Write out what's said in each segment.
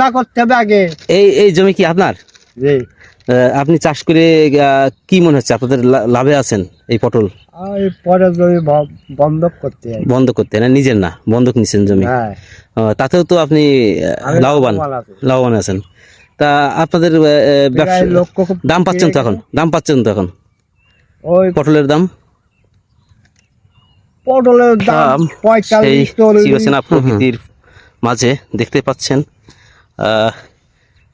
না করতে হবে আগে। এই জমি কি আপনার? জি। আপনি চাষ করে কি মনে হচ্ছে আপনাদের লাভে আছেন এই পটল? এই পরে জমি বন্ধক করতে হয়। বন্ধক করতে না, নিজের না, বন্ধক নিছেন জমি। হ্যাঁ। তাতেও তো আপনি আমি লাভবান লাভবান আছেন। তা আপনাদের ব্যবসা দাম পাচ্ছেন তো এখন? দাম পাচ্ছেন তো এখন ওই পটলের দাম? পটলের দাম 45-40। প্রকৃতির মাঝে দেখতে পাচ্ছেন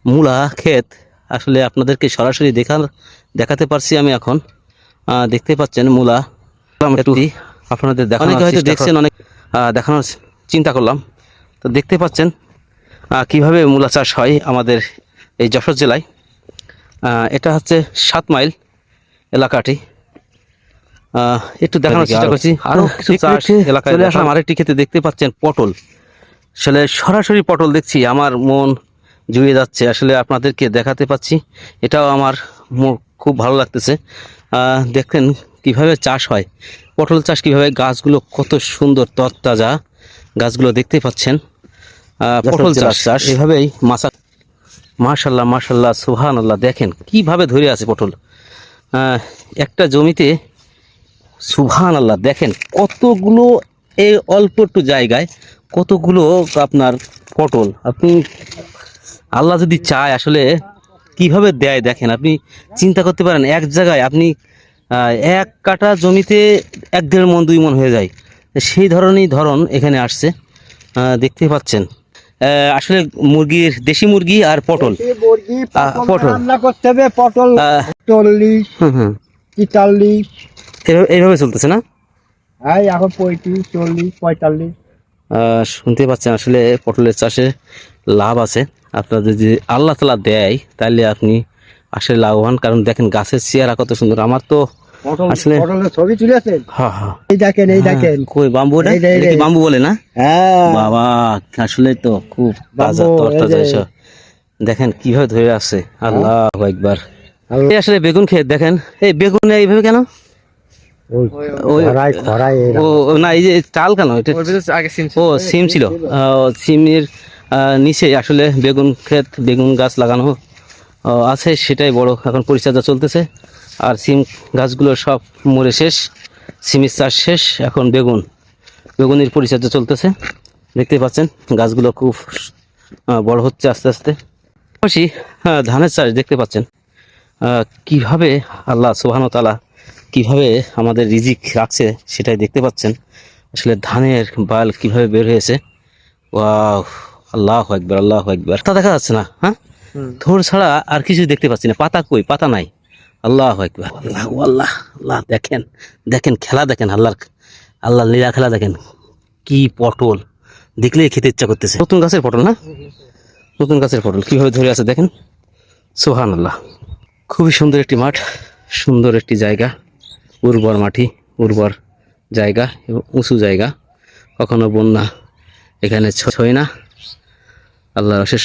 মূলা ক্ষেত। আসলে আপনাদেরকে সরাসরি দেখাতে পারছি আমি এখন। দেখতে পাচ্ছেন মূলা আপনাদের দেখানো, হয়তো দেখছেন অনেক, দেখানোর চিন্তা করলাম। তো দেখতে পাচ্ছেন কিভাবে মূলা চাষ হয় আমাদের এই যশোর জেলায়। এটা হচ্ছে 7 মাইল এলাকাটি। একটু দেখানোর চেষ্টা করছি। আরো কিছু চাষ এলাকায় চলে আসলাম আরেকটি ক্ষেতে। দেখতে পাচ্ছেন পটল, আসলে সরাসরি পটল দেখছি, আমার মন জুড়ে যাচ্ছে। আসলে আপনাদেরকে দেখাতে পাচ্ছি, এটাও আমার খুব ভালো লাগতেছে। দেখেন কিভাবে চাষ হয় পটল চাষ, কিভাবে গাছগুলো কত সুন্দর তরতাজা গাছগুলো দেখতে পাচ্ছেন। পটল চাষ এভাবেই মাশাল্লাহ মাশাল্লাহ সুবহানাল্লাহ। দেখেন কিভাবে ধরে আছে পটল একটা জমিতে। সুবহানাল্লাহ, দেখেন কতগুলো, এই অল্প একটু জায়গায় কতগুলো আপনার পটল। আপনি আল্লাহ যদি চায় আসলে কিভাবে দেয় দেখেন, আপনি চিন্তা করতে পারেন। এক জায়গায় আপনি 1 কাঠা জমিতে 1-1.5 মণ 2 মণ হয়ে যায়, সেই ধরন এখানে আসছে। দেখতে পাচ্ছেন আসলে মুরগির, দেশি মুরগি আর পটল। পটল রান্না করতে হবে। পটল 40, 43 এইভাবে চলতেছে না? এই এখন 35, 40, 45। শুনতে পাচ্ছেন আসলে পটলের চাষে লাভ আছে। আপনার যদি আল্লাহ তাআলা দেয় তাহলে আপনি আসলে লাভবান। কারণ দেখেন গাছের চেহারা কত সুন্দর। আমার তো আসলে পটলের ছবি তুলেছেন? হ্যাঁ হ্যাঁ, এই দেখেন, এই দেখেন। কই বাম্বু? এটা কি বাম্বু বলে না? হ্যাঁ বাবা, আসলে তো খুব তাজা তরতাজা এসব। দেখেন কিভাবে ধরে আছে, আল্লাহু আকবার। এই আসলে বেগুন ক্ষেত দেখেন। এই বেগুন এইভাবে কেন? ও না, এই যে চাল কেন? এটা ও সিম ছিল। সিমের নিচে আসলে বেগুন ক্ষেত, বেগুন গাছ লাগানো আছে, সেটাই বড় এখন পরিচর্যা চলতেছে। আর সিম গাছগুলো সব মরে শেষ, সিমের চাষ শেষ, এখন বেগুনের পরিচর্যা চলতেছে। দেখতে পাচ্ছেন গাছগুলো খুব বড় হচ্ছে আস্তে আস্তে। পাশাপাশি ধানের চাষ দেখতে পাচ্ছেন কিভাবে আল্লাহ সুবহানাহু ওয়া তাআলা কিভাবে আমাদের রিজিক রাখছে, সেটাই দেখতে পাচ্ছেন। আসলে ধানের বাল কিভাবে বের হয়েছে, ওয়াও, আল্লাহু আকবার আল্লাহু আকবার। তা দেখা যাচ্ছে না, হ্যাঁ, থোড় ছাড়া আর কিছু দেখতে পাচ্ছি না। পাতা কই? পাতা নাই। আল্লাহু আকবার, আল্লাহ আল্লাহ আল্লাহ। দেখেন দেখেন খেলা, দেখেন আল্লাহ লীলা খেলা। দেখেন কি পটল, দেখলেই খেতে ইচ্ছা করতেছে। নতুন গাছের পটল না? নতুন গাছের পটল কিভাবে ধরে আছে দেখেন, সুবহানাল্লাহ। খুবই সুন্দর একটি মাঠ, সুন্দর একটি জায়গা, উর্বর মাটি, উর্বর জায়গা এবং উঁচু জায়গা। কখনো বন্যা এখানে ছয় না। আল্লাহর অশেষ